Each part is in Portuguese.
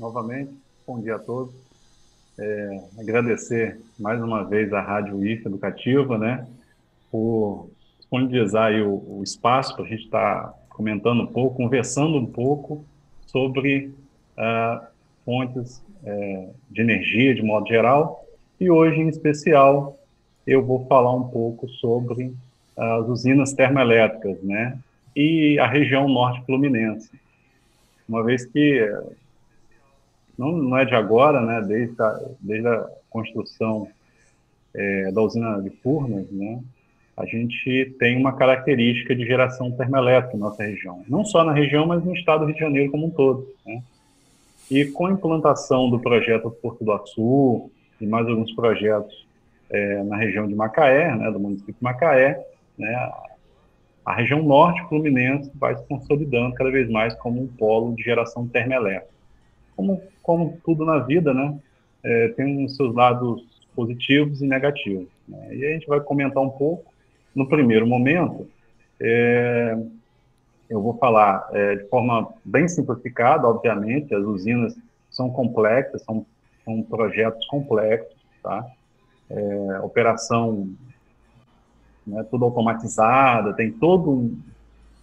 novamente. Bom dia a todos. Agradecer mais uma vez à Rádio IFE Educativa, né, por disponibilizar aí o espaço para a gente estar comentando um pouco, conversando um pouco sobre fontes de energia de modo geral. E hoje, em especial, eu vou falar um pouco sobre as usinas termoelétricas, né, e a região norte fluminense. Uma vez que não é de agora, né? Desde a construção da usina de Furnas, né? A gente tem uma característica de geração termoelétrica na nossa região. Não só na região, mas no estado do Rio de Janeiro como um todo, né? E com a implantação do projeto Porto do Açu e mais alguns projetos na região de Macaé, né? Do município de Macaé, né? A região norte fluminense vai se consolidando cada vez mais como um polo de geração termoelétrica. Como tudo na vida, né, tem os seus lados positivos e negativos, né? E a gente vai comentar um pouco. No primeiro momento, eu vou falar de forma bem simplificada, obviamente, as usinas são complexas, são projetos complexos, tá? Operação, né, tudo automatizada, tem todo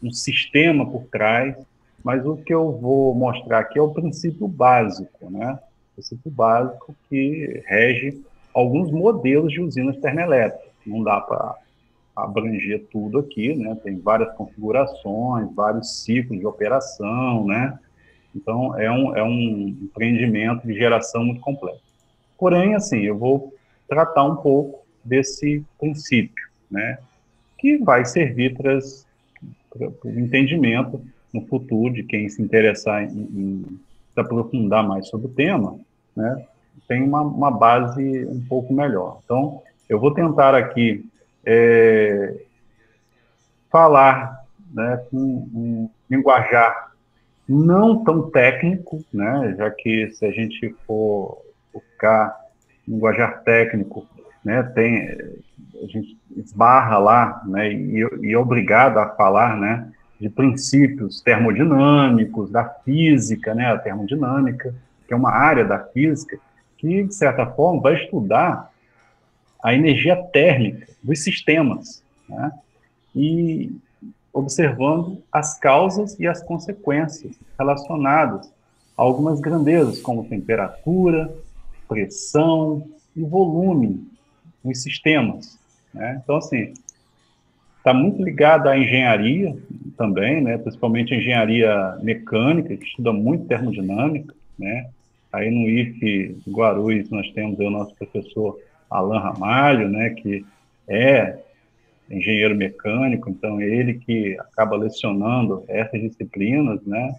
um sistema por trás, mas o que eu vou mostrar aqui é o princípio básico, né? O princípio básico que rege alguns modelos de usinas termoelétricas. Não dá para abranger tudo aqui, né? Tem várias configurações, vários ciclos de operação, né? Então, é um empreendimento de geração muito complexo. Porém, assim, eu vou tratar um pouco desse princípio, né? Que vai servir para o entendimento no futuro de quem se interessar em se aprofundar mais sobre o tema, né, tem uma base um pouco melhor. Então, eu vou tentar aqui falar, né, com um linguajar não tão técnico, né, já que se a gente for buscar linguajar técnico, né, a gente esbarra lá, né, e é obrigado a falar, né, de princípios termodinâmicos, da física, né, a termodinâmica, que é uma área da física que, de certa forma, vai estudar a energia térmica dos sistemas, né, e observando as causas e as consequências relacionadas a algumas grandezas, como temperatura, pressão e volume nos sistemas, né? Então, assim, está muito ligado à engenharia também, né? Principalmente a engenharia mecânica, que estuda muito termodinâmica, né? Aí no IFE Guarulhos nós temos o nosso professor Alain Ramalho, né? Que é engenheiro mecânico, então ele que acaba lecionando essas disciplinas, né?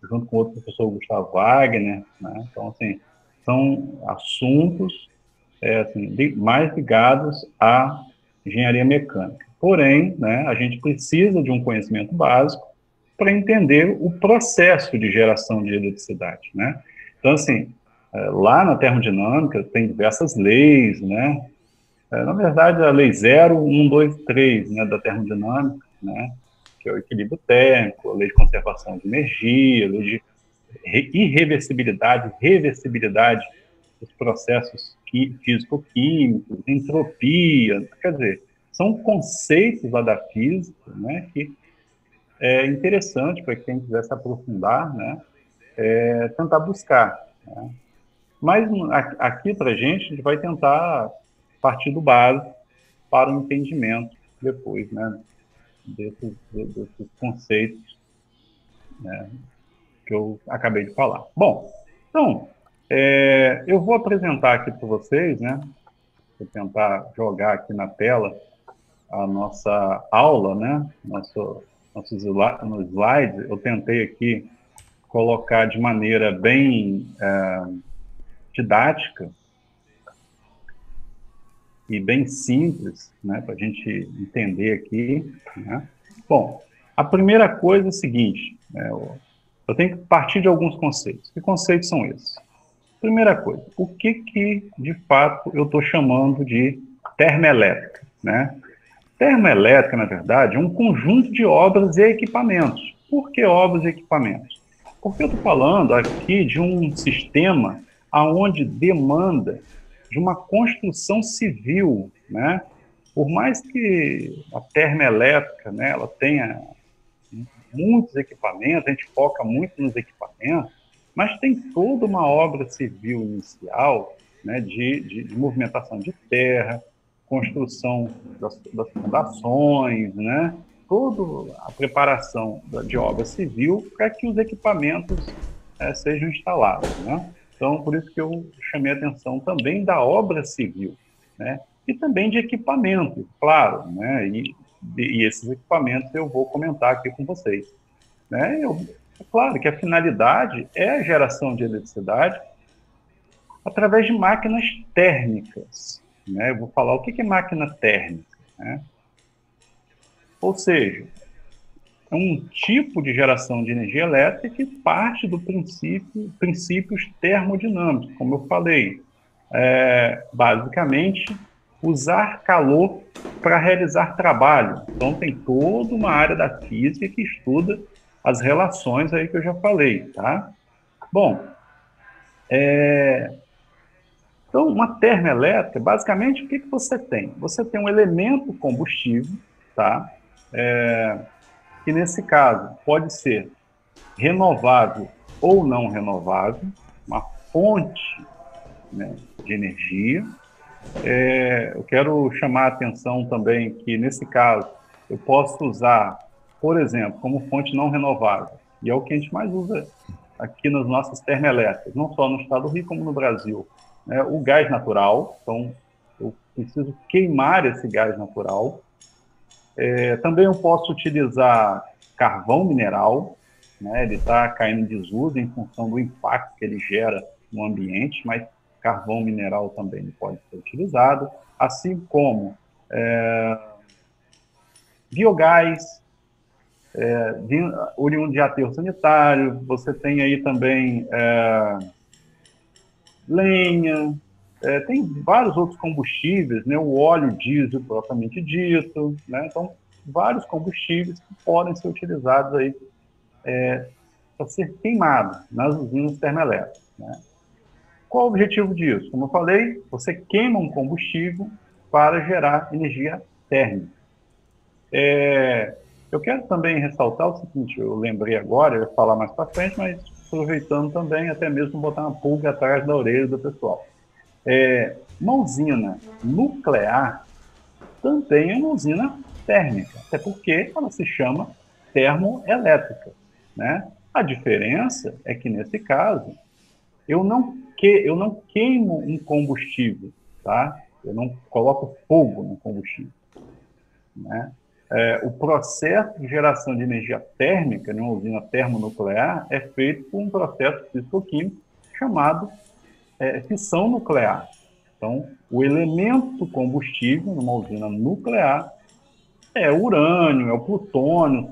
Junto com outro professor Gustavo Wagner, né? Então, assim, são assuntos assim, mais ligados à engenharia mecânica. Porém, né, a gente precisa de um conhecimento básico para entender o processo de geração de eletricidade, né? Então, assim, lá na termodinâmica tem diversas leis, né? Na verdade, a lei 0123, né, da termodinâmica, né, que é o equilíbrio térmico, a lei de conservação de energia, a lei de irreversibilidade, reversibilidade dos processos físico-químicos, entropia, quer dizer, são conceitos lá da física, né, que é interessante para quem quiser se aprofundar, né, tentar buscar, né. Mas aqui para a gente vai tentar partir do básico para o entendimento depois, né, desses conceitos, né, que eu acabei de falar. Bom, então, eu vou apresentar aqui para vocês, né, vou tentar jogar aqui na tela a nossa aula, né, nossos slides. Eu tentei aqui colocar de maneira bem didática e bem simples, né, para a gente entender aqui, né. Bom, a primeira coisa é o seguinte, né, eu tenho que partir de alguns conceitos. Que conceitos são esses? Primeira coisa, o que de fato eu estou chamando de termoelétrica, né? Termoelétrica, na verdade, é um conjunto de obras e equipamentos. Por que obras e equipamentos? Porque eu estou falando aqui de um sistema aonde demanda de uma construção civil, né? Por mais que a termoelétrica, né, ela tenha muitos equipamentos, a gente foca muito nos equipamentos, mas tem toda uma obra civil inicial, né, de movimentação de terra, construção das fundações, né, toda a preparação de obra civil para que os equipamentos sejam instalados, né? Então, por isso que eu chamei a atenção também da obra civil, né? E também de equipamento, claro, né? E esses equipamentos eu vou comentar aqui com vocês, né? É claro que a finalidade é a geração de eletricidade através de máquinas térmicas, né? Eu vou falar o que é máquina térmica, né? Ou seja, é um tipo de geração de energia elétrica que parte do princípios termodinâmicos, como eu falei. Basicamente, usar calor para realizar trabalho. Então, tem toda uma área da física que estuda as relações aí que eu já falei, tá? Bom, então, uma termoelétrica, basicamente, o que você tem? Você tem um elemento combustível, tá? Que nesse caso pode ser renovável ou não renovável, uma fonte, né, de energia. Eu quero chamar a atenção também que, nesse caso, eu posso usar, por exemplo, como fonte não renovável, e é o que a gente mais usa aqui nas nossas termoelétricas, não só no estado do Rio, como no Brasil, né, o gás natural. Então, eu preciso queimar esse gás natural. Também eu posso utilizar carvão mineral, né? Ele está caindo em desuso em função do impacto que ele gera no ambiente, mas carvão mineral também pode ser utilizado, assim como biogás, oriundo de aterro sanitário. Você tem aí também lenha, tem vários outros combustíveis, né? O óleo diesel propriamente dito, né? Então, vários combustíveis que podem ser utilizados aí para ser queimado nas usinas termoelétricas, né? Qual o objetivo disso? Como eu falei, você queima um combustível para gerar energia térmica. Eu quero também ressaltar o seguinte, eu lembrei agora, eu ia falar mais para frente, mas aproveitando também, até mesmo botar uma pulga atrás da orelha do pessoal. Uma usina nuclear também é uma usina térmica, até porque ela se chama termoelétrica, né? A diferença é que, nesse caso, eu não queimo um combustível, tá? Eu não coloco fogo no combustível, né? O processo de geração de energia térmica em uma usina termonuclear é feito por um processo físico-químico chamado fissão nuclear. Então, o elemento combustível numa usina nuclear é o urânio, é o plutônio,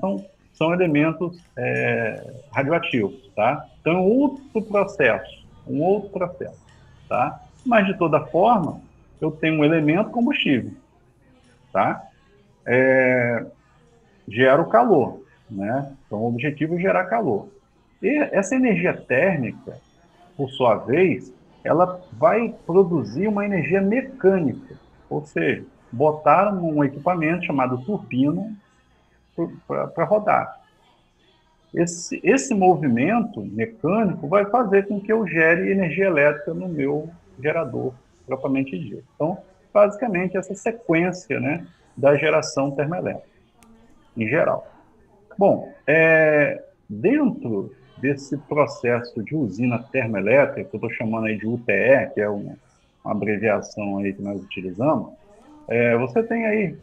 são elementos radioativos, tá? Então, um outro processo, tá? Mas, de toda forma, eu tenho um elemento combustível, tá? Gera o calor, né? Então, o objetivo é gerar calor. E essa energia térmica, por sua vez, ela vai produzir uma energia mecânica, ou seja, botaram um equipamento chamado turbina para rodar. Esse movimento mecânico vai fazer com que eu gere energia elétrica no meu gerador, propriamente dito. Então, basicamente, essa sequência, né, da geração termoelétrica, em geral. Bom, dentro desse processo de usina termoelétrica, que eu estou chamando aí de UTE, que é uma abreviação aí que nós utilizamos, você tem aí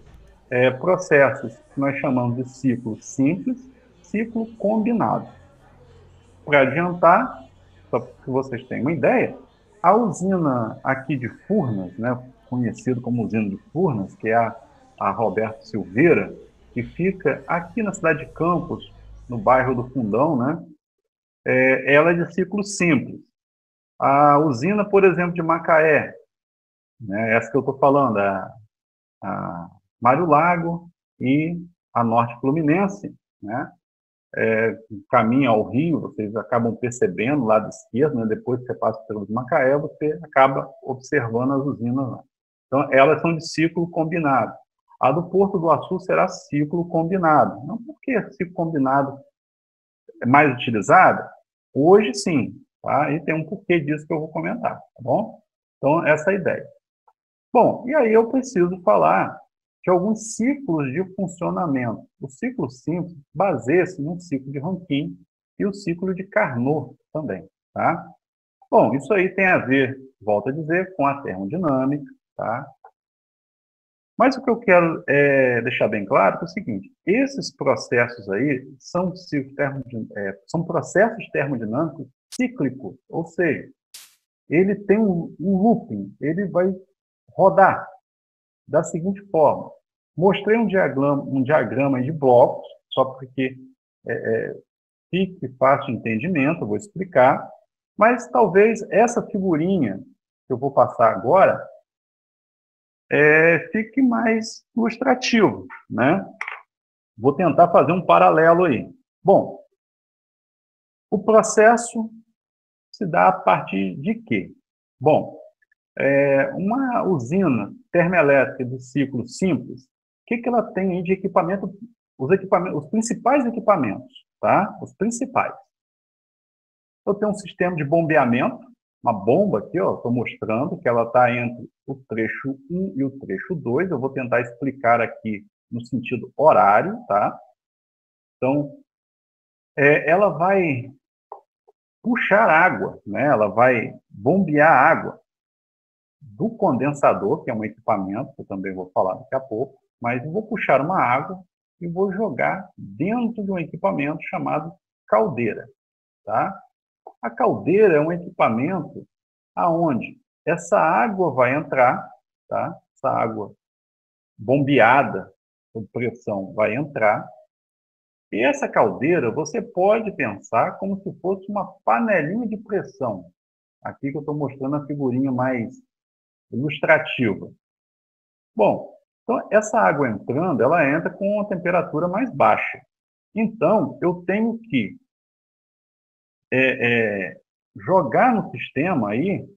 processos que nós chamamos de ciclo simples, ciclo combinado. Para adiantar, só para que vocês tenham uma ideia, a usina aqui de Furnas, né, conhecida como usina de Furnas, que é a Roberto Silveira, que fica aqui na cidade de Campos, no bairro do Fundão, né, ela é de ciclo simples. A usina, por exemplo, de Macaé, né, essa que eu estou falando, a Mário Lago e a Norte Fluminense, né, caminha ao rio, vocês acabam percebendo, lado esquerdo, né, depois que você passa pelos Macaé, você acaba observando as usinas lá. Então, elas são de ciclo combinado. A do Porto do Açu será ciclo combinado. Não porque ciclo combinado é mais utilizada? Hoje, sim. Tá? E tem um porquê disso que eu vou comentar, tá bom? Então, essa é a ideia. Bom, e aí eu preciso falar de alguns ciclos de funcionamento. O ciclo simples baseia-se no ciclo de Rankine e o ciclo de Carnot também, tá? Bom, isso aí tem a ver, volto a dizer, com a termodinâmica, tá? Mas o que eu quero deixar bem claro é o seguinte: esses processos aí são, são processos termodinâmicos cíclicos, ou seja, ele tem um looping, ele vai rodar da seguinte forma. Mostrei um diagrama de blocos, só porque fique fácil de entendimento, eu vou explicar, mas talvez essa figurinha que eu vou passar agora fique mais ilustrativo, né? Vou tentar fazer um paralelo aí. Bom, o processo se dá a partir de quê? Bom, uma usina termoelétrica de ciclo simples, o que ela tem aí de equipamento? Os principais equipamentos, tá? Os principais. Eu tenho um sistema de bombeamento, uma bomba aqui, ó, estou mostrando que ela está entre o trecho 1 e o trecho 2. Eu vou tentar explicar aqui no sentido horário, tá? Então, ela vai puxar água, né? Ela vai bombear água do condensador, que é um equipamento, que eu também vou falar daqui a pouco, mas eu vou puxar uma água e vou jogar dentro de um equipamento chamado caldeira, tá? A caldeira é um equipamento aonde essa água vai entrar, tá? Essa água bombeada sob pressão vai entrar, e essa caldeira você pode pensar como se fosse uma panelinha de pressão. Aqui que eu estou mostrando a figurinha mais ilustrativa. Bom, então essa água entrando, ela entra com uma temperatura mais baixa. Então, eu tenho que jogar no sistema aí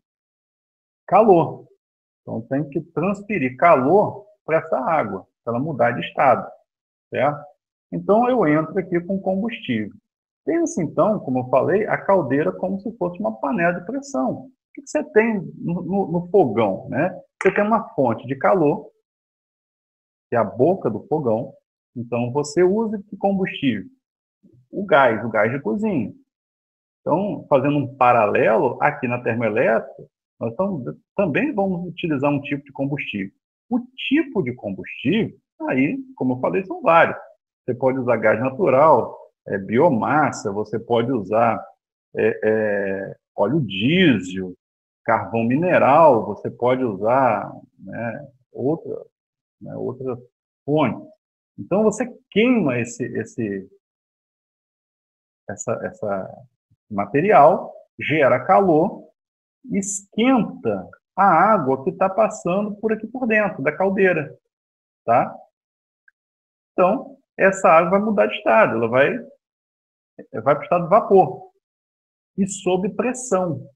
calor. Então, eu tenho que transferir calor para essa água, para ela mudar de estado, certo? Então, eu entro aqui com combustível. Pensa, então, como eu falei, a caldeira como se fosse uma panela de pressão. O que você tem no fogão, né? Você tem uma fonte de calor, que é a boca do fogão. Então, você usa de combustível o gás de cozinha. Então, fazendo um paralelo, aqui na termoelétrica, nós também vamos utilizar um tipo de combustível. O tipo de combustível, aí, como eu falei, são vários. Você pode usar gás natural, biomassa, você pode usar óleo diesel, carvão mineral, você pode usar, né, outras fontes. Então, você queima esse material, gera calor, esquenta a água que está passando por aqui por dentro da caldeira, tá? Então, essa água vai mudar de estado, ela vai para o estado de vapor e sob pressão.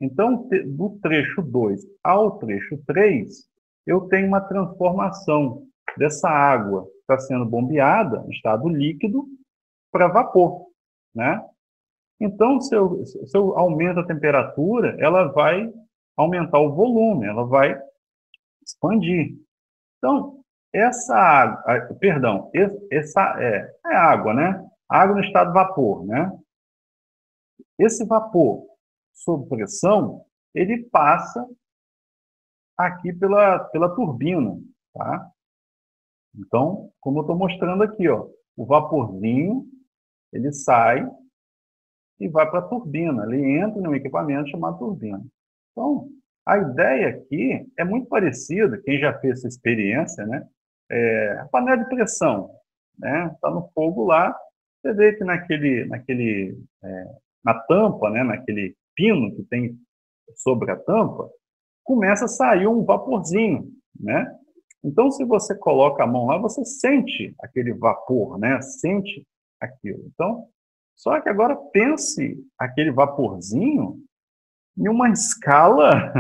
Então, do trecho 2 ao trecho 3, eu tenho uma transformação dessa água que está sendo bombeada, em estado líquido, para vapor, né? Então, se eu aumento a temperatura, ela vai aumentar o volume, ela vai expandir. Então, essa água, perdão, essa é água, né? Água no estado de vapor, né? Esse vapor sob pressão, ele passa aqui pela turbina, tá? Então, como eu estou mostrando aqui, ó, o vaporzinho, ele sai e vai para a turbina, ele entra num equipamento chamado turbina. Então, a ideia aqui é muito parecida, quem já fez essa experiência, né? A panela de pressão, né? Está no fogo lá, você vê que na tampa, né? Naquele pino que tem sobre a tampa, começa a sair um vaporzinho, né? Então, se você coloca a mão lá, você sente aquele vapor, né? Sente aquilo. Então, só que agora pense aquele vaporzinho em uma escala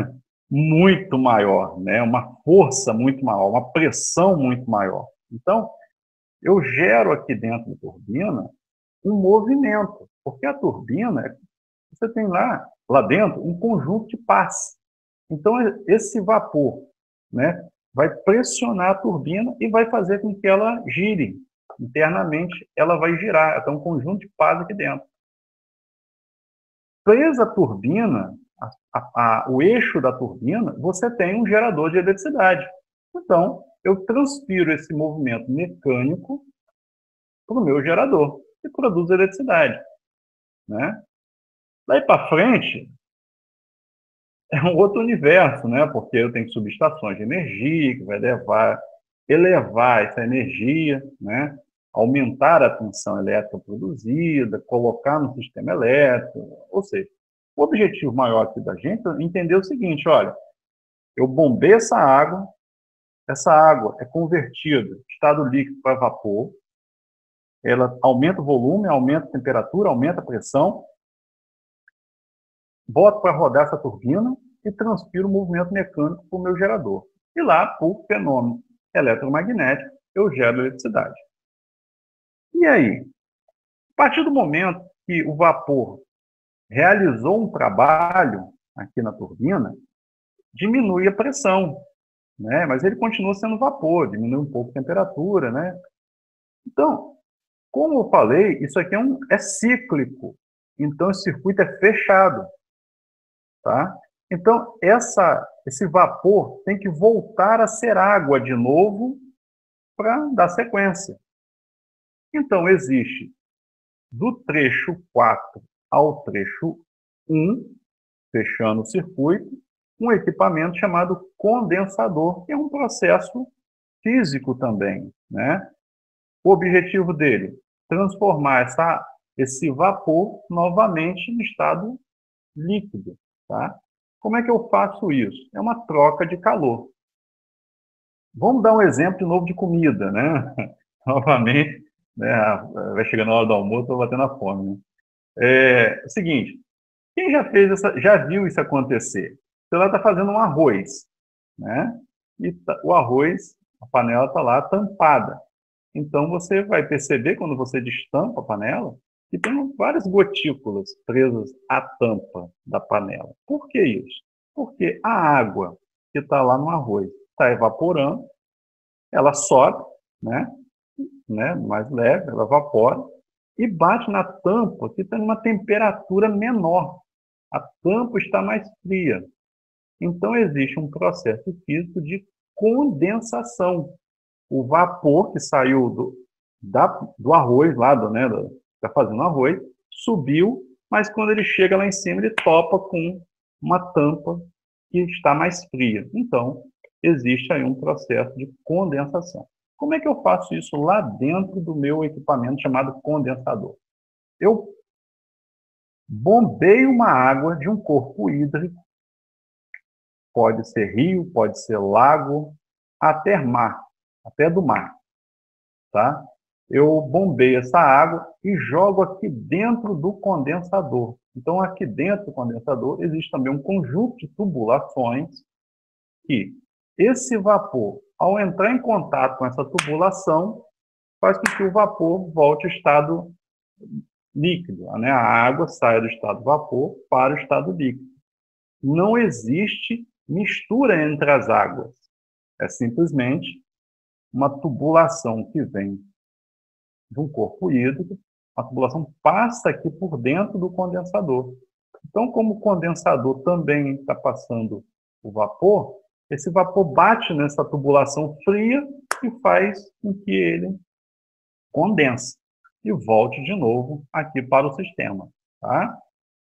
muito maior, né? Uma força muito maior, uma pressão muito maior. Então, eu gero aqui dentro da turbina um movimento, porque a turbina, você tem lá dentro, um conjunto de pás. Então, esse vapor, né, vai pressionar a turbina e vai fazer com que ela gire. Internamente, ela vai girar. Então, um conjunto de pás aqui dentro. Presa a turbina, o eixo da turbina, você tem um gerador de eletricidade. Então, eu transfiro esse movimento mecânico para o meu gerador, que produz eletricidade. Né? Daí para frente, é um outro universo, né? Porque eu tenho subestações de energia que vai elevar essa energia, né? Aumentar a tensão elétrica produzida, colocar no sistema elétrico. Ou seja, o objetivo maior aqui da gente é entender o seguinte: olha, eu bombeio essa água é convertida de estado líquido para vapor, ela aumenta o volume, aumenta a temperatura, aumenta a pressão, boto para rodar essa turbina e transfiro o movimento mecânico para o meu gerador. E lá, por fenômeno eletromagnético, eu gero eletricidade. E aí? A partir do momento que o vapor realizou um trabalho aqui na turbina, diminui a pressão, né? Mas ele continua sendo vapor, diminui um pouco a temperatura, né? Então, como eu falei, isso aqui é cíclico. Então, esse circuito é fechado. Tá? Então, esse vapor tem que voltar a ser água de novo para dar sequência. Então, existe do trecho 4 ao trecho 1, fechando o circuito, um equipamento chamado condensador, que é um processo físico também. Né? O objetivo dele, transformar esse vapor novamente em estado líquido. Tá? Como é que eu faço isso? É uma troca de calor. Vamos dar um exemplo de novo de comida, né? Novamente, né? Vai chegando a hora do almoço, estou batendo a fome. Né? É o seguinte, quem já viu isso acontecer? Você lá está fazendo um arroz, né? E o arroz, a panela está lá tampada. Então você vai perceber quando você destampa a panela que tem várias gotículas presas à tampa da panela. Por que isso? Porque a água que está lá no arroz está evaporando, ela sobe, mais leve, ela evapora, e bate na tampa que está em uma temperatura menor. A tampa está mais fria. Então, existe um processo físico de condensação. O vapor que saiu do arroz, está fazendo arroz, subiu, mas quando ele chega lá em cima, ele topa com uma tampa que está mais fria. Então, existe aí um processo de condensação. Como é que eu faço isso lá dentro do meu equipamento chamado condensador? Eu bombeio uma água de um corpo hídrico, pode ser rio, pode ser lago, até mar, até do mar, tá? Eu bombeio essa água e jogo aqui dentro do condensador. Então, aqui dentro do condensador existe também um conjunto de tubulações que esse vapor, ao entrar em contato com essa tubulação, faz com que o vapor volte ao estado líquido, né? A água sai do estado vapor para o estado líquido. Não existe mistura entre as águas. É simplesmente uma tubulação que vem de um corpo hídrico, a tubulação passa aqui por dentro do condensador. Então, como o condensador também está passando o vapor, esse vapor bate nessa tubulação fria e faz com que ele condense e volte de novo aqui para o sistema. Tá?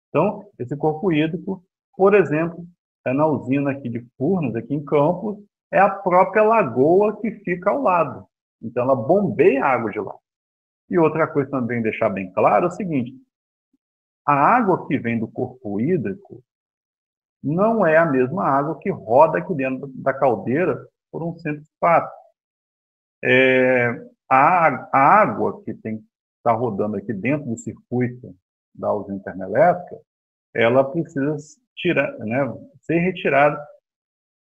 Então, esse corpo hídrico, por exemplo, é na usina aqui de Furnas, aqui em Campos, é a própria lagoa que fica ao lado. Então, ela bombeia a água de lá. E outra coisa também deixar bem claro é o seguinte, a água que vem do corpo hídrico não é a mesma água que roda aqui dentro da caldeira por um simples fato. A água que tem está rodando aqui dentro do circuito da usina termoelétrica, ela precisa ser retirada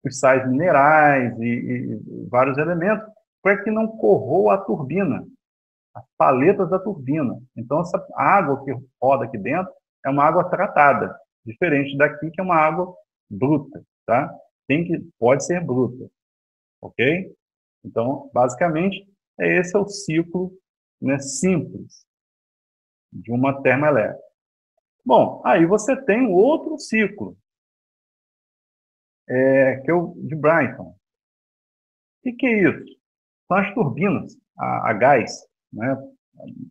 os sais minerais e vários elementos para que não corroa a turbina, as paletas da turbina. Então, essa água que roda aqui dentro é uma água tratada, diferente daqui, que é uma água bruta, tá? Pode ser bruta, ok? Então, basicamente, esse é o ciclo, né, simples de uma termoelétrica. Bom, aí você tem outro ciclo, que é o de Brayton. O que é isso? São as turbinas a gás, né?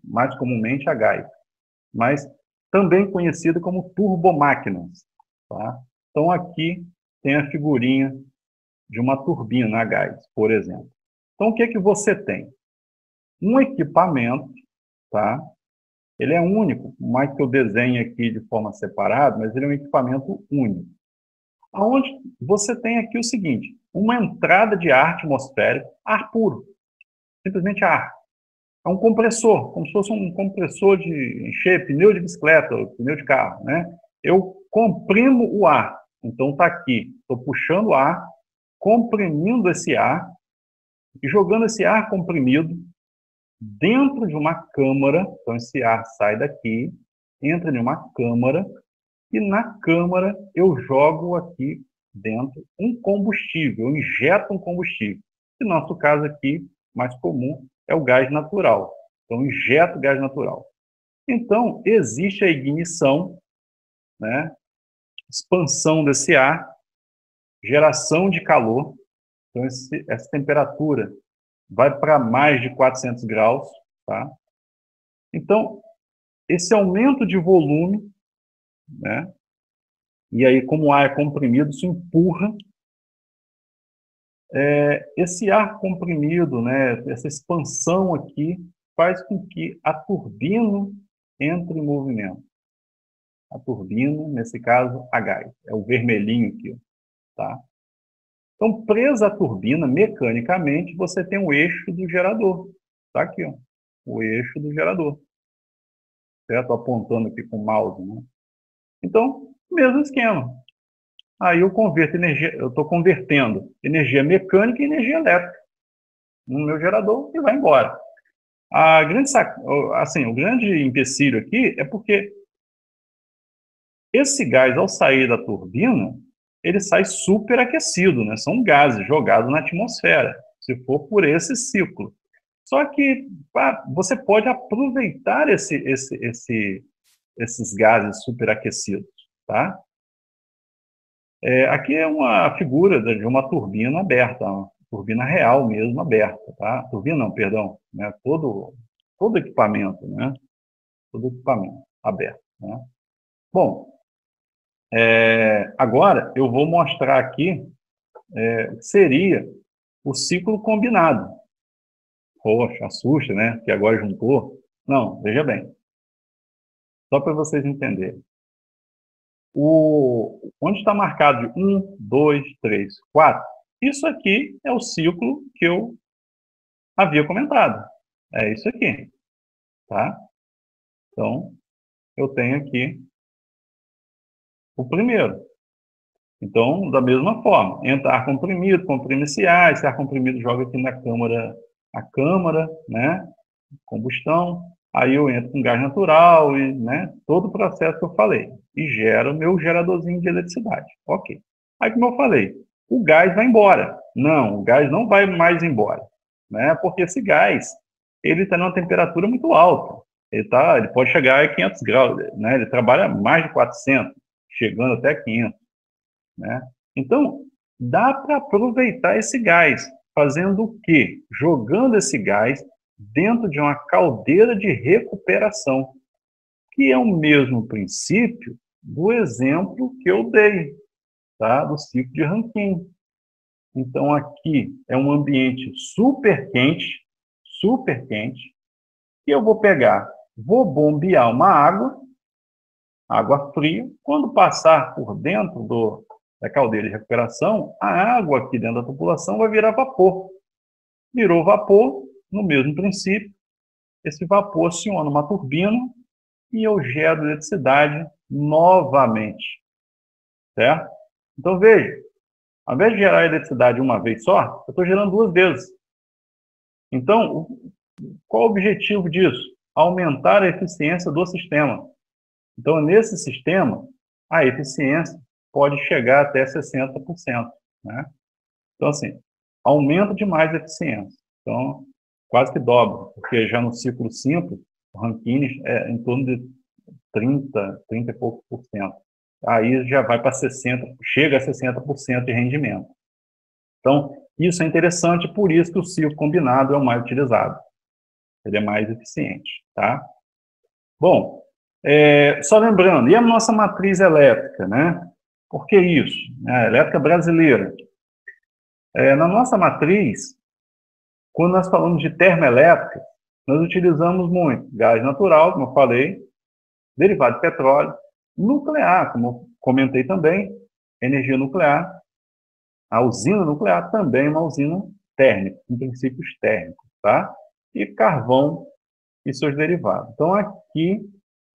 Mais comumente a gás, mas também conhecida como turbomáquinas. Tá? Então, aqui tem a figurinha de uma turbina a gás, por exemplo. Então, o que é que você tem? Um equipamento, tá? Ele é único, por mais que eu desenhe aqui de forma separada, mas ele é um equipamento único. Onde você tem aqui o seguinte, uma entrada de ar atmosférico, ar puro, simplesmente ar. É um compressor, como se fosse um compressor de encher pneu de bicicleta, ou pneu de carro, né? Eu comprimo o ar, então está aqui, estou puxando o ar, comprimindo esse ar e jogando esse ar comprimido dentro de uma câmara. Então esse ar sai daqui, entra em uma câmara e na câmara eu jogo aqui dentro um combustível, eu injeto um combustível. No nosso caso aqui, mais comum, é o gás natural. Então, injeto gás natural. Então, existe a ignição, né, expansão desse ar, geração de calor. Então, essa temperatura vai para mais de 400 graus. Tá? Então, esse aumento de volume, né, e aí, como o ar é comprimido, isso empurra esse ar comprimido, né, essa expansão aqui, faz com que a turbina entre em movimento. A turbina, nesse caso, a gás. É o vermelhinho aqui. Tá? Então, presa a turbina, mecanicamente, você tem o eixo do gerador. Está aqui, ó, o eixo do gerador. Certo? Apontando aqui com o mouse. Né? Então, mesmo esquema. Aí eu converto energia, eu estou convertendo energia mecânica em energia elétrica no meu gerador e vai embora. O grande empecilho aqui é porque esse gás, ao sair da turbina, ele sai superaquecido, né? São gases jogados na atmosfera, se for por esse ciclo. Só que você pode aproveitar esses gases superaquecidos, tá? Aqui é uma figura de uma turbina aberta, uma turbina real mesmo aberta, tá? Turbina não, perdão, né? Todo equipamento, né? Todo equipamento aberto, né? Bom, agora eu vou mostrar aqui o que seria o ciclo combinado. Poxa, assusta, né? Que agora juntou. Não, veja bem. Só para vocês entenderem. Onde está marcado de 1, 2, 3, 4, isso aqui é o ciclo que eu havia comentado. É isso aqui. Tá? Então, eu tenho aqui o primeiro. Então, da mesma forma, entra ar comprimido, comprime esse ar, esse ar comprimido joga aqui na câmara, a câmara, né? Combustão, aí eu entro com gás natural, e, né? Todo o processo que eu falei, e gero o meu geradorzinho de eletricidade. Ok. Aí, como eu falei, o gás vai embora. Não, o gás não vai mais embora, né? Porque esse gás, ele está numa temperatura muito alta. Ele pode chegar a 500 graus, né? Ele trabalha mais de 400, chegando até 500. Né? Então, dá para aproveitar esse gás, fazendo o quê? Jogando esse gás dentro de uma caldeira de recuperação, que é o mesmo princípio do exemplo que eu dei, tá? Do ciclo de Rankine. Então, aqui é um ambiente super quente, e eu vou bombear uma água fria, quando passar por dentro da caldeira de recuperação, a água aqui dentro da tubulação vai virar vapor. Virou vapor, no mesmo princípio, esse vapor aciona uma turbina e eu gero eletricidade novamente, certo? Então, veja, ao invés de gerar eletricidade uma vez só, eu estou gerando duas vezes. Então, qual o objetivo disso? Aumentar a eficiência do sistema. Então, nesse sistema, a eficiência pode chegar até 60%, né? Então, assim, aumenta demais a eficiência. Então, quase que dobra, porque já no ciclo simples, o Rankine é em torno de 30 e poucos por cento. Aí já vai para 60%, chega a 60% de rendimento. Então, isso é interessante, por isso que o ciclo combinado é o mais utilizado. Ele é mais eficiente, tá? Bom, só lembrando, e a nossa matriz elétrica, né? Por que isso? A elétrica brasileira. Na nossa matriz, quando nós falamos de termoelétrica, nós utilizamos muito gás natural, como eu falei, derivado de petróleo, nuclear, como eu comentei também, energia nuclear. A usina nuclear também é uma usina térmica, com princípios térmicos, tá? E carvão e seus derivados. Então, aqui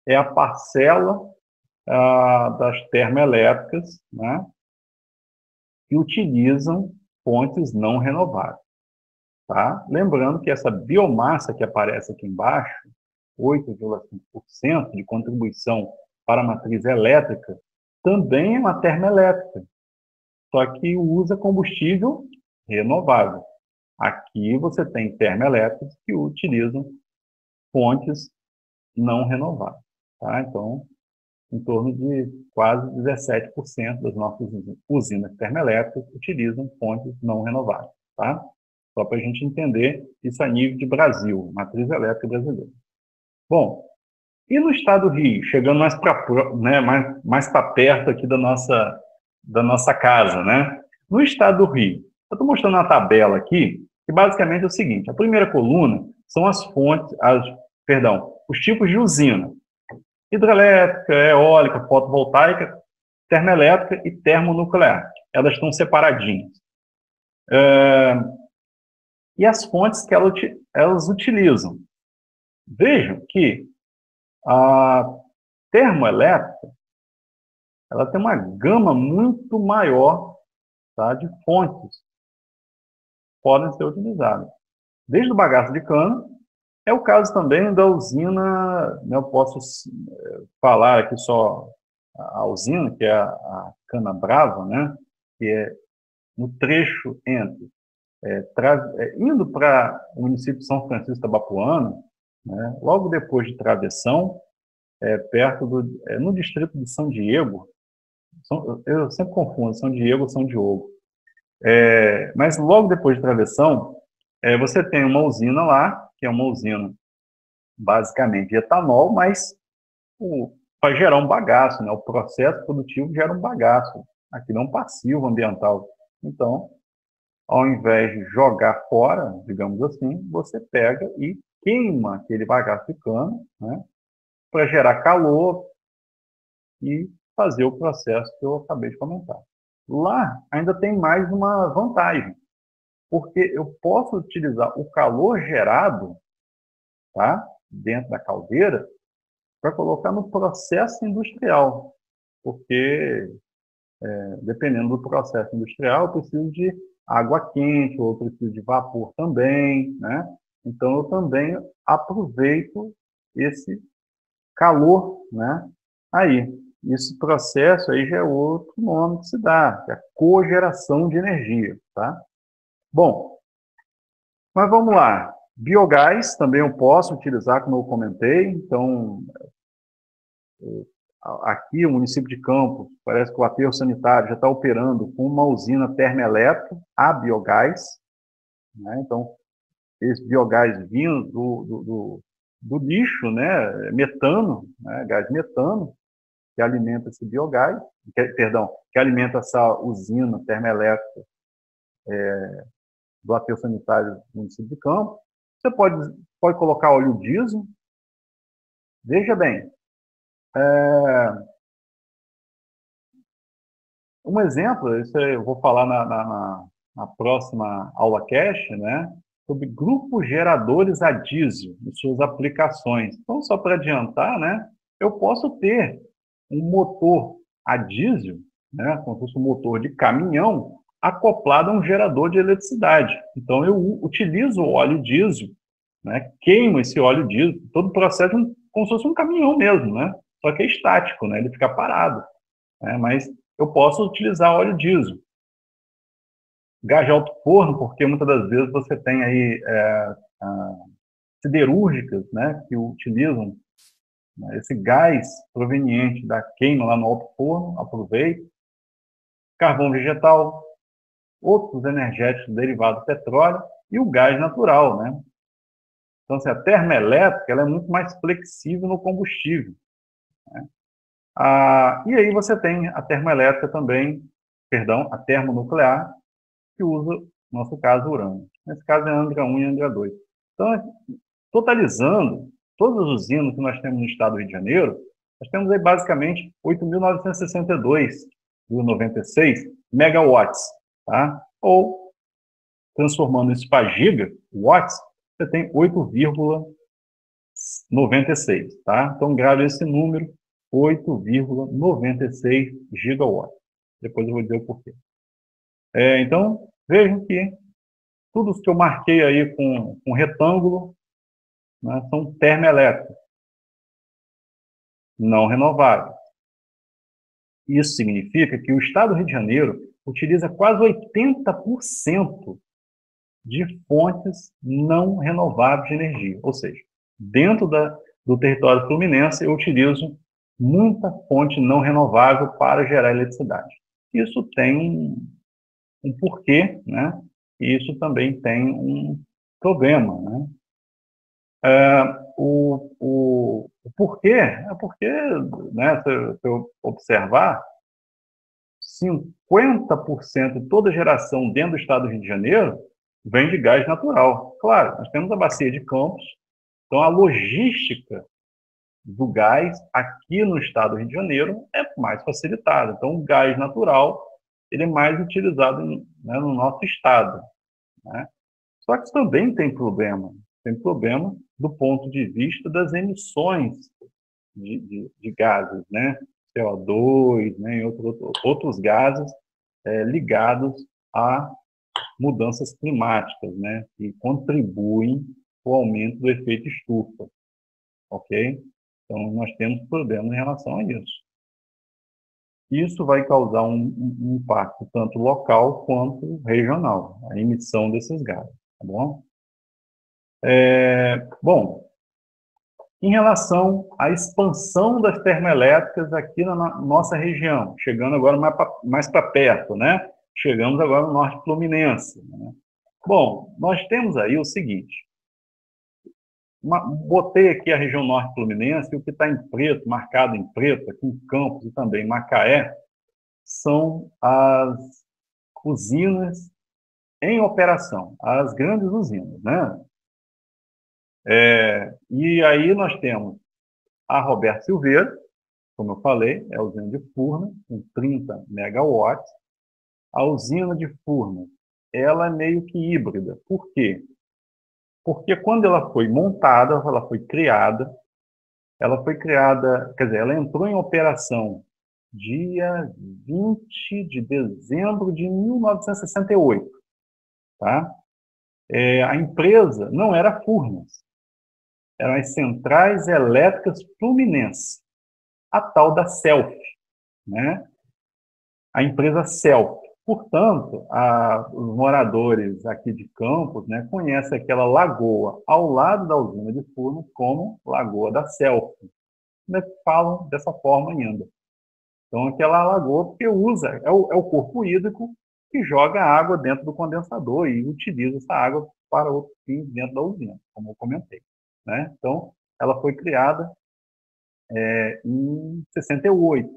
é a parcela das termoelétricas, né, que utilizam fontes não renováveis. Tá? Lembrando que essa biomassa que aparece aqui embaixo, 8,5% de contribuição para a matriz elétrica, também é uma termoelétrica, só que usa combustível renovável. Aqui você tem termoelétricas que utilizam fontes não renováveis. Tá? Então, em torno de quase 17% das nossas usinas termoelétricas utilizam fontes não renováveis. Tá? Só para a gente entender isso a nível de Brasil, matriz elétrica brasileira. Bom, e no estado do Rio, chegando mais para né, mais perto aqui da nossa casa, né? No estado do Rio, eu estou mostrando uma tabela aqui, que basicamente é o seguinte, a primeira coluna são as fontes, os tipos de usina. Hidrelétrica, eólica, fotovoltaica, termoelétrica e termonuclear. Elas estão separadinhas. E as fontes que elas utilizam. Vejam que a termoelétrica ela tem uma gama muito maior, tá, de fontes que podem ser utilizadas. Desde o bagaço de cana, é o caso também da usina, né, eu posso falar aqui só a usina, que é a Cana Brava, né, que é no trecho entre indo para o município de São Francisco da Bapuana, né, logo depois de Travessão, perto no distrito de São Diego, eu sempre confundo São Diego ou São Diogo, mas logo depois de Travessão, você tem uma usina lá, que é uma usina basicamente de etanol, mas para gerar um bagaço, né, o processo produtivo gera um bagaço, aquilo é um passivo ambiental. Então, ao invés de jogar fora, digamos assim, você pega e queima aquele bagaço de cana, né, para gerar calor e fazer o processo que eu acabei de comentar. Lá ainda tem mais uma vantagem, porque eu posso utilizar o calor gerado, tá, dentro da caldeira para colocar no processo industrial, porque dependendo do processo industrial, eu preciso de água quente, ou eu preciso de vapor também, né? Então, eu também aproveito esse calor, né? Aí, esse processo aí já é outro nome que se dá, que é a cogeração de energia, tá? Bom, mas vamos lá. Biogás também eu posso utilizar, como eu comentei. Então, aqui, o município de Campos, parece que o aterro sanitário já está operando com uma usina termoelétrica a biogás, né? Então, esse biogás vindo do lixo, né? Metano, né? Gás metano, que alimenta esse biogás, que alimenta essa usina termoelétrica do aterro sanitário do município de Campos. Você pode colocar óleo diesel. Veja bem, um exemplo, isso eu vou falar na próxima aula cash, né? sobre grupos geradores a diesel e suas aplicações. Então, só para adiantar, né, eu posso ter um motor a diesel, né, como se fosse um motor de caminhão, acoplado a um gerador de eletricidade. Então, eu utilizo o óleo diesel, né, queimo esse óleo diesel, todo o processo como se fosse um caminhão mesmo, né, só que é estático, né, ele fica parado, né, mas eu posso utilizar óleo diesel. Gás de alto forno, porque muitas das vezes você tem aí siderúrgicas, né, que utilizam, né, esse gás proveniente da queima lá no alto forno, aproveita. Carvão vegetal, outros energéticos derivados do petróleo e o gás natural, né? Então, assim, a termoelétrica ela é muito mais flexível no combustível, né? E aí você tem a termoelétrica também, perdão, a termonuclear, que usa, no nosso caso, urânio. Nesse caso é Angra 1 e Angra 2. Então, totalizando todas as usinas que nós temos no estado do Rio de Janeiro, nós temos aí basicamente 8.962,96 megawatts, tá? Ou, transformando isso para gigawatts, você tem 8,96, tá? Então, grave esse número, 8,96 gigawatts. Depois eu vou dizer o porquê. Então, vejam que tudo que eu marquei aí com retângulo, né, são termoelétricas, não renováveis. Isso significa que o estado do Rio de Janeiro utiliza quase 80% de fontes não renováveis de energia. Ou seja, dentro do território fluminense, eu utilizo muita fonte não renovável para gerar eletricidade. Isso tem um porquê, né? E isso também tem um problema, né? O porquê é porque, né, se eu observar, 50% de toda geração dentro do estado do Rio de Janeiro vem de gás natural. Claro, nós temos a bacia de Campos, então a logística do gás aqui no estado do Rio de Janeiro é mais facilitada. Então, o gás natural ele é mais utilizado, né, no nosso estado, né? Só que também tem problema. Tem problema do ponto de vista das emissões de gases, né? CO2, né? E outros gases ligados a mudanças climáticas, né? Que contribuem para o aumento do efeito estufa, ok? Então, nós temos problemas em relação a isso. Isso vai causar um impacto tanto local quanto regional, a emissão desses gases, tá bom? Bom, em relação à expansão das termoelétricas aqui na nossa região, chegando agora mais para perto, né? Chegamos agora no norte fluminense, né? Bom, nós temos aí o seguinte, botei aqui a região norte fluminense, e o que está em preto, marcado em preto, aqui em Campos e também em Macaé, são as usinas em operação, as grandes usinas, né? E aí nós temos a Roberto Silveira, como eu falei, é a usina de Furnas, com 30 megawatts. A usina de Furnas, ela é meio que híbrida. Por quê? Porque quando ela foi montada, ela foi criada, quer dizer, ela entrou em operação dia 20 de dezembro de 1968, tá? A empresa não era Furnas, eram as Centrais Elétricas Fluminenses, a tal da CELF, né? A empresa CELF. Portanto, os moradores aqui de Campos, né, conhecem aquela lagoa ao lado da usina de Furnas como Lagoa da CELF, né, falam dessa forma ainda. Então, aquela lagoa porque usa, é o corpo hídrico que joga água dentro do condensador e utiliza essa água para outros fins dentro da usina, como eu comentei, né? Então, ela foi criada em 68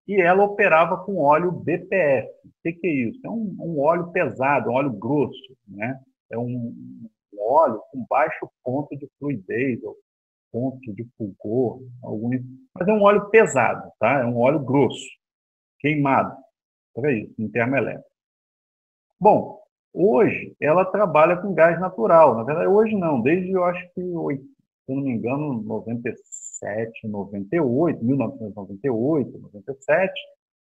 e ela operava com óleo BPF. O que é isso? É um óleo pesado, um óleo grosso, né? É um óleo com baixo ponto de fluidez, ou ponto de fulgor, mas é um óleo pesado, tá? É um óleo grosso, queimado, para isso, em termoelétrico. Bom, Hoje, ela trabalha com gás natural. Na verdade, hoje não, desde eu acho que, se eu não me engano, 97, 98, 1998, 97,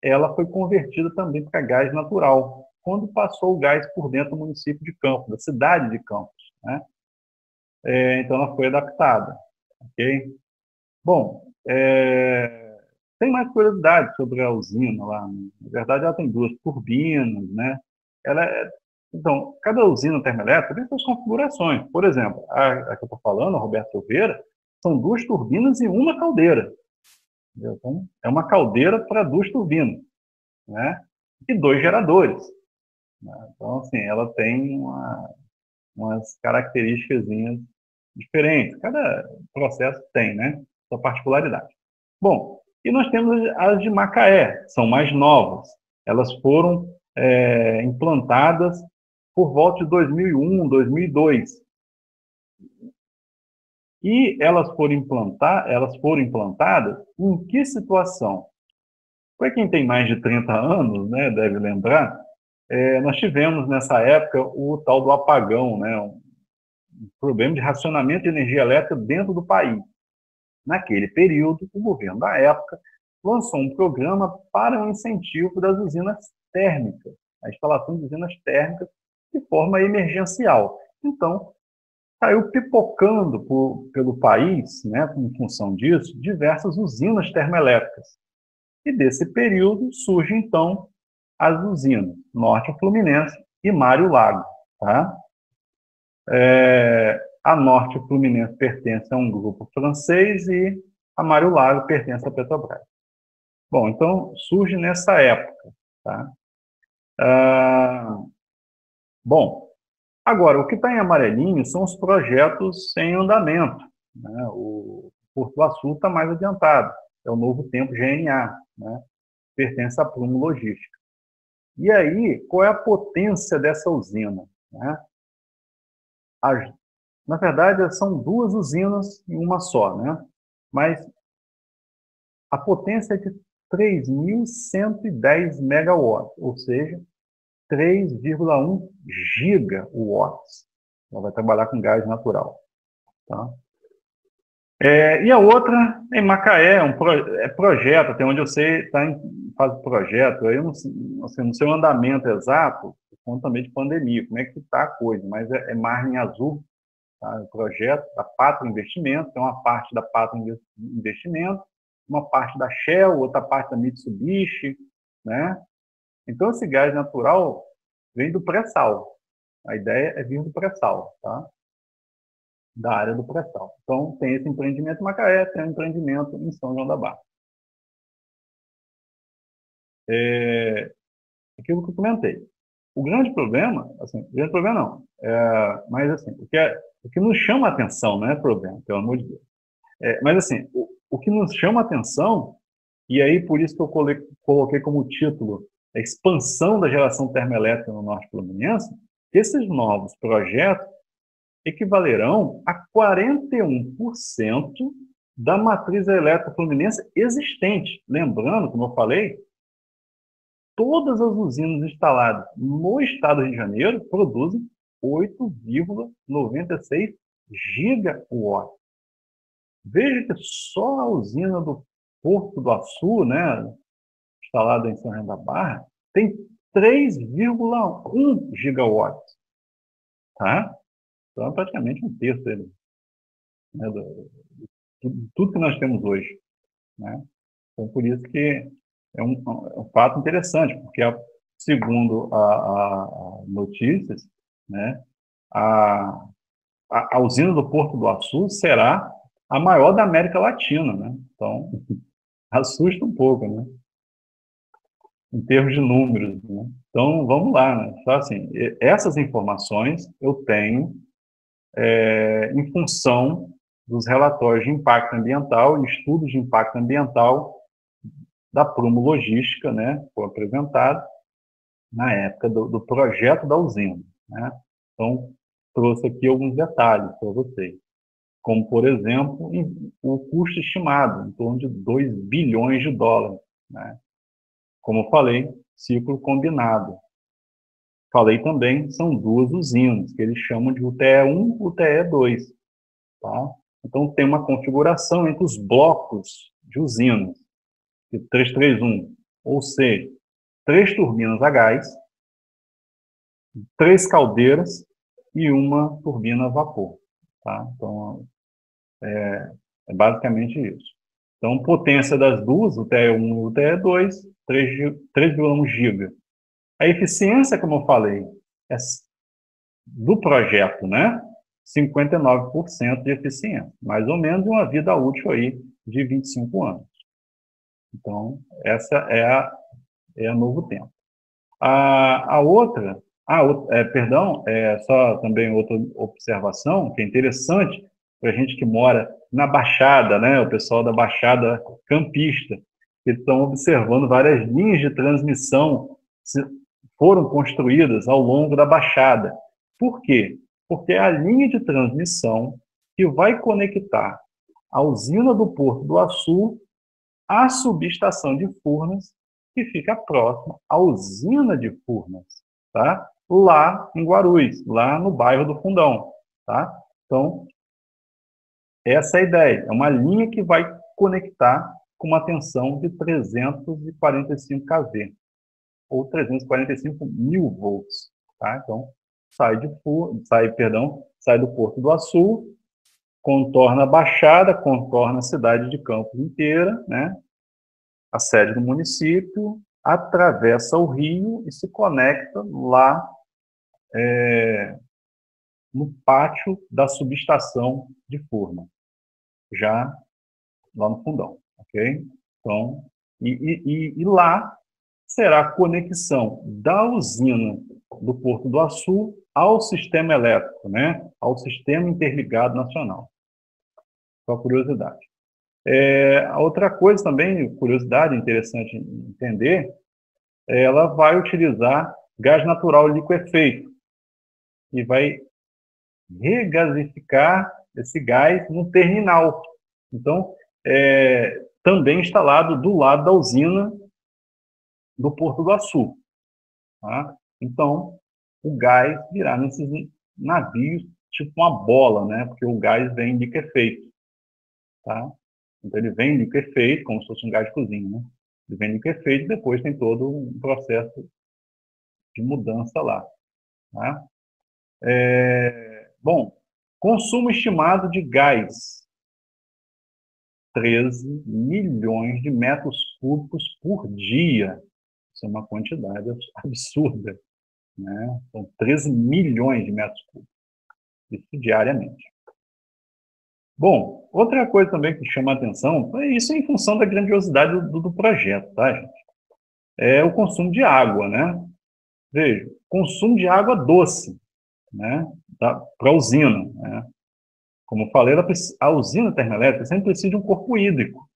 ela foi convertida também para gás natural, quando passou o gás por dentro do município de Campos, da cidade de Campos, né? Então, ela foi adaptada, ok? Bom, tem mais curiosidade sobre a usina lá. Na verdade, ela tem duas turbinas, né? Então, cada usina termoelétrica tem suas configurações. Por exemplo, a que eu estou falando, a Roberto Silveira, são duas turbinas e uma caldeira. Entendeu? Então, é uma caldeira para duas turbinas, né? E dois geradores. Né? Então, assim, ela tem umas características diferentes. Cada processo tem, né? Sua particularidade. Bom, e nós temos as de Macaé, são mais novas. Elas foram implantadas por volta de 2001, 2002. E elas foram implantadas em que situação? Para quem tem mais de 30 anos, né, deve lembrar, nós tivemos nessa época o tal do apagão, né, um problema de racionamento de energia elétrica dentro do país. Naquele período, o governo da época lançou um programa para o incentivo das usinas térmicas, a instalação de usinas térmicas de forma emergencial. Então, saiu pipocando pelo país, né, em função disso, diversas usinas termoelétricas. E desse período surge, então, as usinas Norte Fluminense e Mário Lago. Tá? A Norte Fluminense pertence a um grupo francês e a Mário Lago pertence à Petrobras. Bom, então surge nessa época. Tá? Bom, agora, o que está em amarelinho são os projetos em andamento. Né? O Porto do Açul está mais adiantado, é o Novo Tempo GNA, né? Pertence à Prumo Logística. E aí, qual é a potência dessa usina? Né? Na verdade, são duas usinas em uma só, né? Mas a potência é de 3.110 megawatts, ou seja, 3,1 gigawatts. Ela vai trabalhar com gás natural. Tá? E a outra em Macaé, projeto, até onde eu sei, está em fase de projeto. Eu não, assim, não sei o andamento exato, por conta também de pandemia, como é que está a coisa, mas é Margem Azul, tá? O projeto da Pátria Investimento, tem uma parte da Pátria Investimento, uma parte da Shell, outra parte da Mitsubishi, né? Então, esse gás natural vem do pré-sal. A ideia é vir do pré-sal, tá? Da área do pré-sal. Então, tem esse empreendimento em Macaé, tem um empreendimento em São João da Barra. Aquilo que eu comentei. O grande problema, assim, grande problema não, mas assim, o que nos chama a atenção, não é problema, pelo amor de Deus. Mas assim, o que nos chama a atenção, e aí por isso que eu coloquei como título a expansão da geração termoelétrica no Norte Fluminense, esses novos projetos equivalerão a 41% da matriz elétrica fluminense existente. Lembrando, como eu falei, todas as usinas instaladas no estado do Rio de Janeiro produzem 8,96 gigawatts. Veja que só a usina do Porto do Açu, né, instalada em São João da Barra, tem 3,1 gigawatts. Tá? Então, é praticamente um terço dele, né, tudo que nós temos hoje. Né? Então, por isso que é um fato interessante, porque, segundo a notícias, né, a usina do Porto do Açu será a maior da América Latina. Né? Então, assusta um pouco, né? Em termos de números. Né? Então, vamos lá. Né? Então, assim, essas informações eu tenho em função dos relatórios de impacto ambiental e estudos de impacto ambiental da Prumo Logística, né, foi apresentado na época do projeto da usina. Né? Então, trouxe aqui alguns detalhes para vocês, como, por exemplo, o custo estimado, em torno de 2 bilhões de dólares. Né? Como eu falei, ciclo combinado. falei também, são duas usinas, que eles chamam de UTE-1 e UTE-2. Tá? Então, tem uma configuração entre os blocos de usinas, de 331, ou seja, 3 turbinas a gás, 3 caldeiras e uma turbina a vapor. Tá? Então, é basicamente isso. Então, potência das duas, o TE1 e o TE2, 3,1 GB. A eficiência, como eu falei, é do projeto, né? 59% de eficiência, mais ou menos uma vida útil aí de 25 anos. Então, essa é a Novo Tempo. A outra, perdão, só também outra observação, que é interessante para a gente que mora na Baixada, né, o pessoal da Baixada Campista, que estão observando várias linhas de transmissão que foram construídas ao longo da Baixada. Por quê? Porque é a linha de transmissão que vai conectar a usina do Porto do Açu à subestação de Furnas, que fica próxima à usina de Furnas, tá? Lá em Guarulhos, lá no bairro do Fundão, tá? Então, essa é a ideia. É uma linha que vai conectar com uma tensão de 345 kV, ou 345 mil volts, tá? Então, sai do Porto do Açu, contorna a Baixada, contorna a cidade de Campos inteira, né? A sede do município, atravessa o rio e se conecta lá no pátio da subestação de Furnas, já lá no Fundão, ok? Então, e lá será a conexão da usina do Porto do Açu ao sistema elétrico, né? Ao sistema interligado nacional. Só curiosidade. A outra coisa também, curiosidade interessante entender, ela vai utilizar gás natural liquefeito e vai regasificar esse gás no terminal. Então, também instalado do lado da usina do Porto do Açu. Tá? Então, o gás virá nesses navios tipo uma bola, né? Porque o gás vem liquefeito. Tá? Então, ele vem liquefeito, como se fosse um gás de cozinha, né? Ele vem liquefeito e depois tem todo um processo de mudança lá. Tá? Bom, consumo estimado de gás, 13 milhões de metros cúbicos por dia. Isso é uma quantidade absurda, né? São 13 milhões de metros cúbicos, isso diariamente. Bom, outra coisa também que chama a atenção, é isso em função da grandiosidade do projeto, tá, gente? É o consumo de água, né? Veja, consumo de água doce, né? Para a usina, né? Como eu falei, a usina termoelétrica sempre precisa de um corpo hídrico,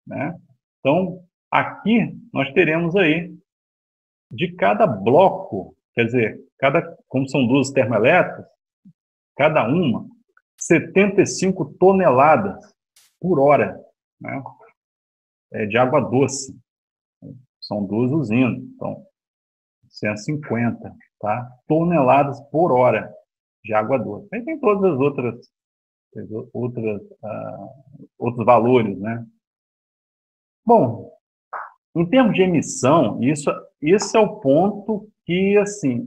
né? Então, aqui nós teremos aí, de cada bloco, quer dizer, como são duas termoelétricas, cada uma, 75 toneladas por hora, né? De água doce. São duas usinas, então, 150, tá? Toneladas por hora de água doce. Aí tem todas as outros valores, né? Bom, em termos de emissão, esse é o ponto que, assim,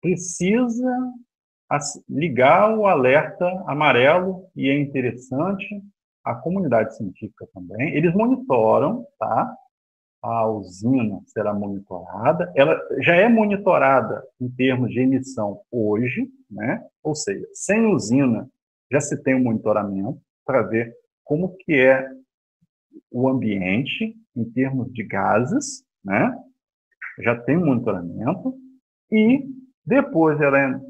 precisa ligar o alerta amarelo, e é interessante, a comunidade científica também, eles monitoram, tá? A usina será monitorada, ela já é monitorada em termos de emissão hoje, né? Ou seja, sem usina já se tem um monitoramento para ver como que é o ambiente em termos de gases, né? Já tem um monitoramento, e depois ela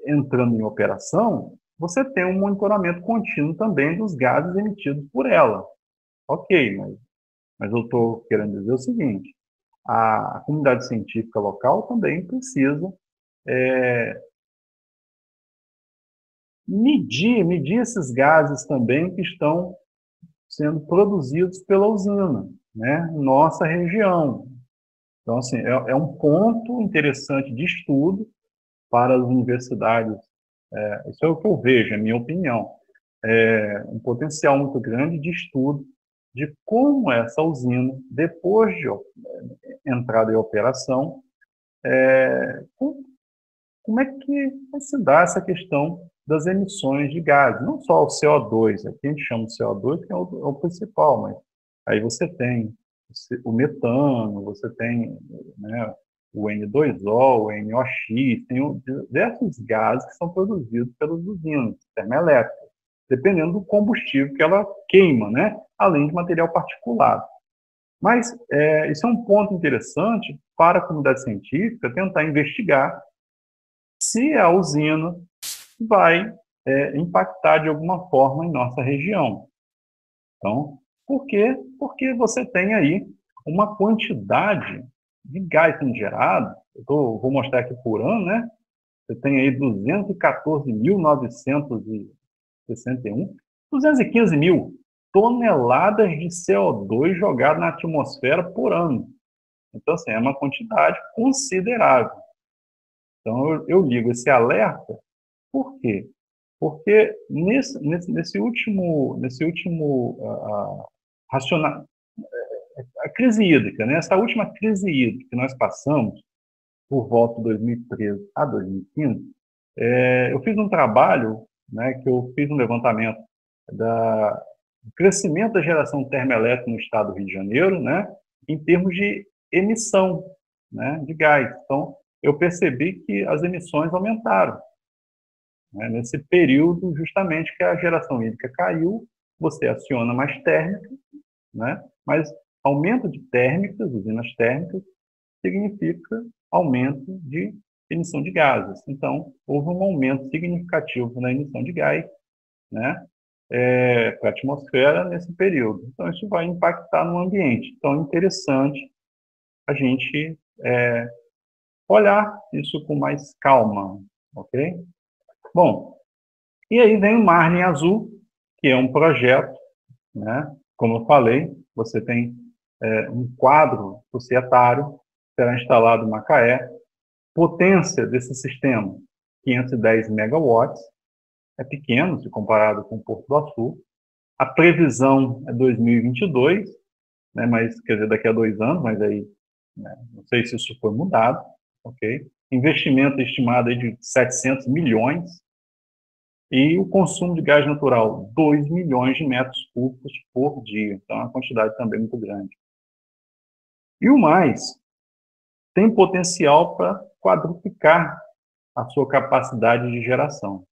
entrando em operação, você tem um monitoramento contínuo também dos gases emitidos por ela. Ok, mas eu estou querendo dizer o seguinte, a comunidade científica local também precisa medir esses gases também que estão sendo produzidos pela usina, né, em nossa região. Então, assim, é um ponto interessante de estudo para as universidades. Isso é o que eu vejo, é a minha opinião. É um potencial muito grande de estudo de como essa usina, depois de entrada em operação, como é que vai se dar essa questão das emissões de gases, não só o CO2, aqui a gente chama de CO2, que é o principal, mas aí você tem o metano, você tem, né, o N2O, o NOx, tem diversos gases que são produzidos pelas usinas termoelétricas, dependendo do combustível que ela queima, né, além de material particulado. Mas isso é um ponto interessante para a comunidade científica tentar investigar se a usina vai impactar de alguma forma em nossa região. Então, por quê? Porque você tem aí uma quantidade de gás sendo gerado, vou mostrar aqui por ano, né? Você tem aí 214.961, 215 mil toneladas de CO2 jogadas na atmosfera por ano. Então, assim, é uma quantidade considerável. Então, eu ligo esse alerta. Por quê? Porque nesse último a crise hídrica, né? Essa última crise hídrica que nós passamos, por volta de 2013 a 2015, eu fiz um trabalho, né, que eu fiz um levantamento do crescimento da geração termoelétrica no estado do Rio de Janeiro, né, em termos de emissão, né, de gás. Então, eu percebi que as emissões aumentaram, né, nesse período justamente que a geração hídrica caiu, você aciona mais térmica, né, mas aumento de térmicas, usinas térmicas, significa aumento de emissão de gases. Então, houve um aumento significativo na emissão de gás, né, para a atmosfera nesse período. Então, isso vai impactar no ambiente. Então, é interessante a gente olhar isso com mais calma, ok? Bom, e aí vem o Marlin Azul, que é um projeto, né? Como eu falei, você tem um quadro societário, será instalado em Macaé, potência desse sistema, 510 megawatts, é pequeno se comparado com o Porto do Açu. A previsão é 2022, né, mas quer dizer, daqui a 2 anos, mas aí, né, não sei se isso foi mudado, ok? Investimento estimado aí de 700 milhões, e o consumo de gás natural, 2 milhões de metros cúbicos por dia. Então, é uma quantidade também muito grande. E o mais, tem potencial para quadruplicar a sua capacidade de geração.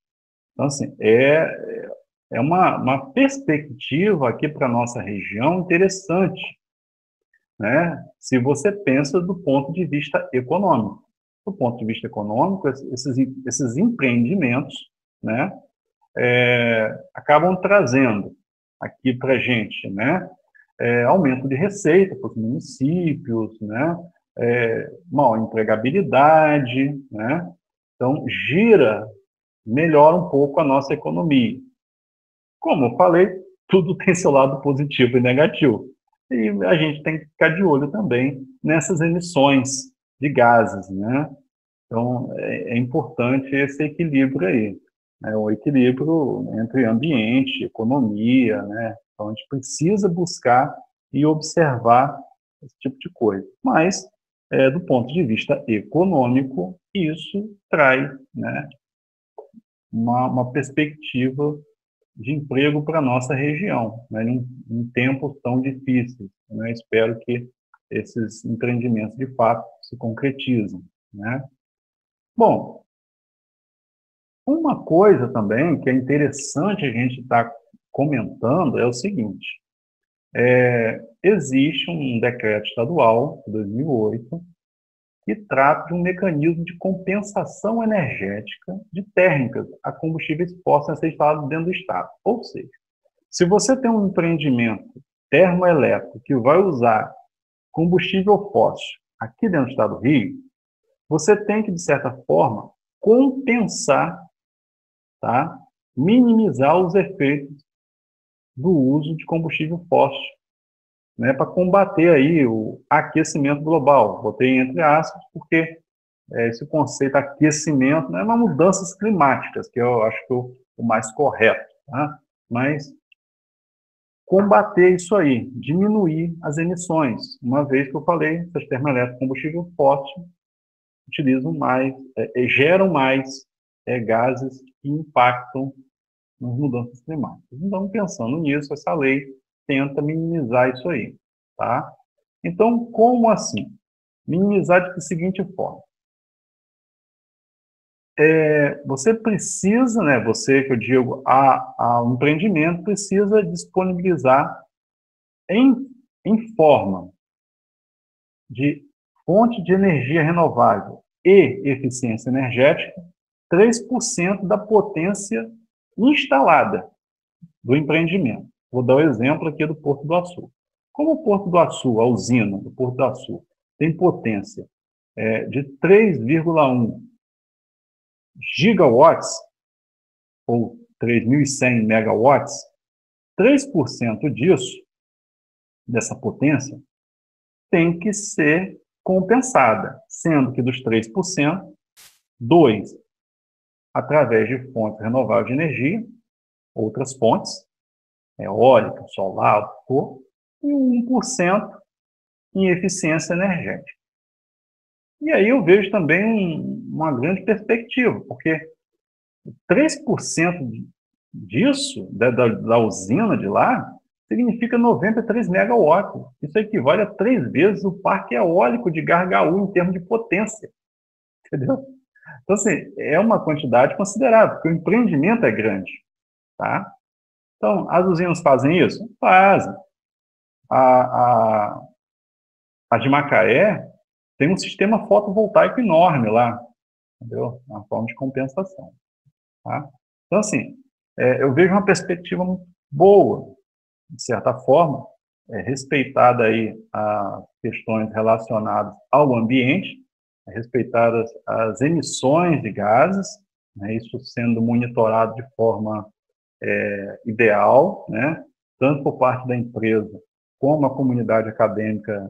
Então, assim, é uma perspectiva aqui para a nossa região interessante, né? Se você pensa do ponto de vista econômico. Do ponto de vista econômico, esses empreendimentos, né, acabam trazendo aqui para a gente, né, aumento de receita para os municípios, né, maior empregabilidade, né, então gira, melhora um pouco a nossa economia. Como eu falei, tudo tem seu lado positivo e negativo. E a gente tem que ficar de olho também nessas emissões de gases, né? Então, é importante esse equilíbrio aí, né? O equilíbrio entre ambiente, economia, né? Então, a gente precisa buscar e observar esse tipo de coisa. Mas, do ponto de vista econômico, isso traz, né, uma perspectiva de emprego para a nossa região, né, em tempos tão difíceis. Né? Espero que esses empreendimentos, de fato, se concretizem. Né? Bom, uma coisa também que é interessante a gente estar comentando é o seguinte, existe um decreto estadual, de 2008, que trata de um mecanismo de compensação energética de térmicas a combustíveis que possam ser instalados dentro do Estado. Ou seja, se você tem um empreendimento termoelétrico que vai usar combustível fóssil aqui dentro do Estado do Rio, você tem que, de certa forma, compensar, tá? Minimizar os efeitos do uso de combustível fóssil. né, para combater aí o aquecimento global. Botei entre aspas, porque esse conceito aquecimento não é uma mudanças climáticas, que eu acho que o mais correto, tá? Mas combater isso aí, diminuir as emissões, uma vez que eu falei, essas termoelétricas com combustível fóssil utilizam mais, geram mais gases que impactam nas mudanças climáticas. Então, pensando nisso, essa lei tenta minimizar isso aí, tá? Então, como assim? Minimizar de seguinte forma. Você precisa, né, você que eu digo, o empreendimento precisa disponibilizar em, em forma de fonte de energia renovável e eficiência energética 3% da potência instalada do empreendimento. Vou dar o exemplo aqui do Porto do Açu. Como o Porto do Açu, a usina do Porto do Açu, tem potência de 3,1 gigawatts, ou 3.100 megawatts, 3% disso, dessa potência, tem que ser compensada, sendo que dos 3%, 2% através de fontes renováveis de energia, outras fontes, eólica, solar, e 1% em eficiência energética. E aí eu vejo também uma grande perspectiva, porque 3% disso, da usina de lá, significa 93 megawatts. Isso equivale a 3 vezes o parque eólico de Gargaú em termos de potência. Entendeu? Então, assim, é uma quantidade considerável, porque o empreendimento é grande. Tá? Então, as usinas fazem isso? Fazem. A, a de Macaé tem um sistema fotovoltaico enorme lá, entendeu? Uma forma de compensação. Tá? Então, assim, eu vejo uma perspectiva muito boa, de certa forma, respeitada aí as questões relacionadas ao ambiente, respeitadas as emissões de gases, né, isso sendo monitorado de forma ideal, né, tanto por parte da empresa como a comunidade acadêmica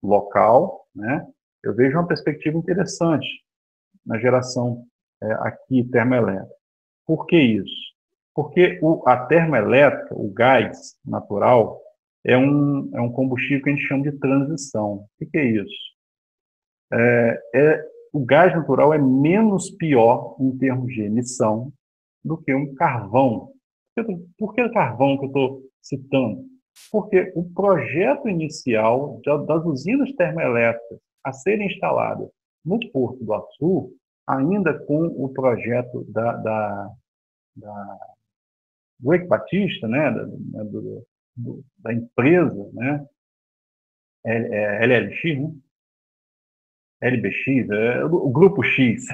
local, né, eu vejo uma perspectiva interessante na geração aqui termoelétrica. Por que isso? Porque a termoelétrica, o gás natural, é um combustível que a gente chama de transição. O que é isso? O gás natural é menos pior em termos de emissão do que um carvão. Por que o carvão que eu estou citando? Porque o projeto inicial das usinas termoelétricas a serem instaladas no Porto do Açu, ainda com o projeto do Eike Batista, né, da empresa, né, LLX, né, LBX, o Grupo X.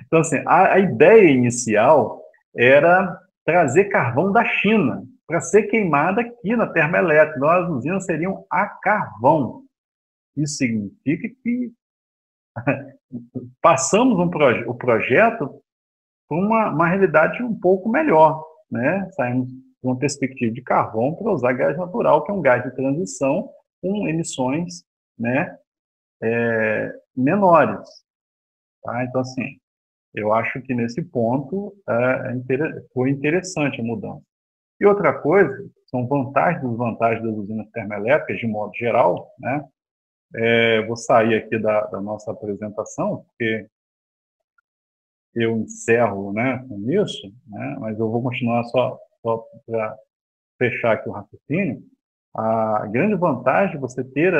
Então, assim, a ideia inicial era trazer carvão da China para ser queimada aqui na termoelétrica. Então, as usinas seriam a carvão. Isso significa que passamos o projeto para uma realidade um pouco melhor, né? Saímos de uma perspectiva de carvão para usar gás natural, que é um gás de transição com emissões, né, menores. Tá? Então, assim, eu acho que nesse ponto foi interessante a mudança. E outra coisa, são vantagens e desvantagens das usinas termoelétricas, de modo geral, né? Vou sair aqui da nossa apresentação, porque eu encerro, né, com isso, né, mas eu vou continuar só para fechar aqui o raciocínio. A grande vantagem de você ter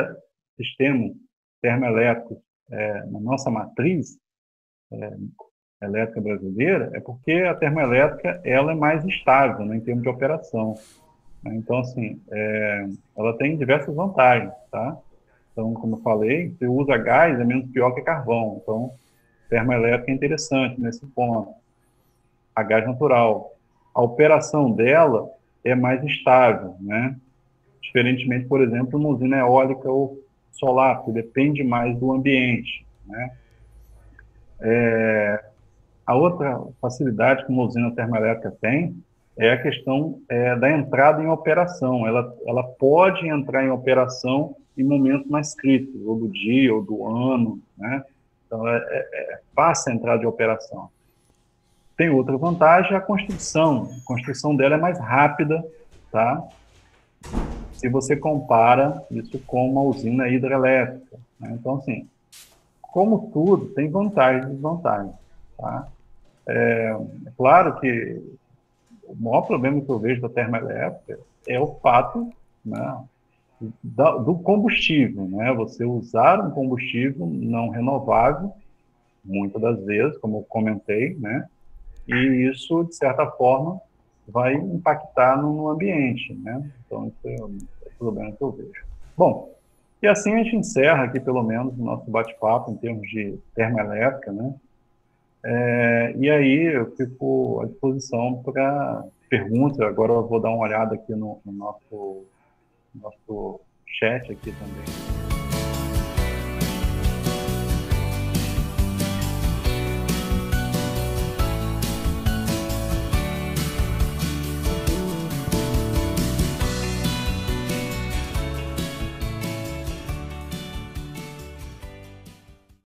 sistemas termoelétricos na nossa matriz elétrica brasileira é porque a termoelétrica ela é mais estável, né, em termos de operação. Né? Então, assim, ela tem diversas vantagens, tá? Então, como eu falei, você usa gás é menos pior que carvão. Então, termoelétrica é interessante nesse ponto. A gás natural. A operação dela é mais estável, né? Diferentemente, por exemplo, uma usina eólica ou solar, que depende mais do ambiente, né? A outra facilidade que uma usina termoelétrica tem é a questão da entrada em operação. Ela pode entrar em operação em momentos mais críticos, ou do dia, ou do ano, né? Então, é fácil a entrada de operação. Tem outra vantagem, a construção. A construção dela é mais rápida, tá? Se você compara isso com uma usina hidrelétrica, né? Então, assim, como tudo, tem vantagens e desvantagens, tá? É claro que o maior problema que eu vejo da termoelétrica é o fato, né, do combustível, né? Você usar um combustível não renovável, muitas das vezes, como eu comentei, né? E isso, de certa forma, vai impactar no ambiente, né? Então, esse é o problema que eu vejo. Bom, e assim a gente encerra aqui, pelo menos, o nosso bate-papo em termos de termoelétrica, né? E aí eu fico à disposição para perguntas. Agora eu vou dar uma olhada aqui no nosso chat aqui também.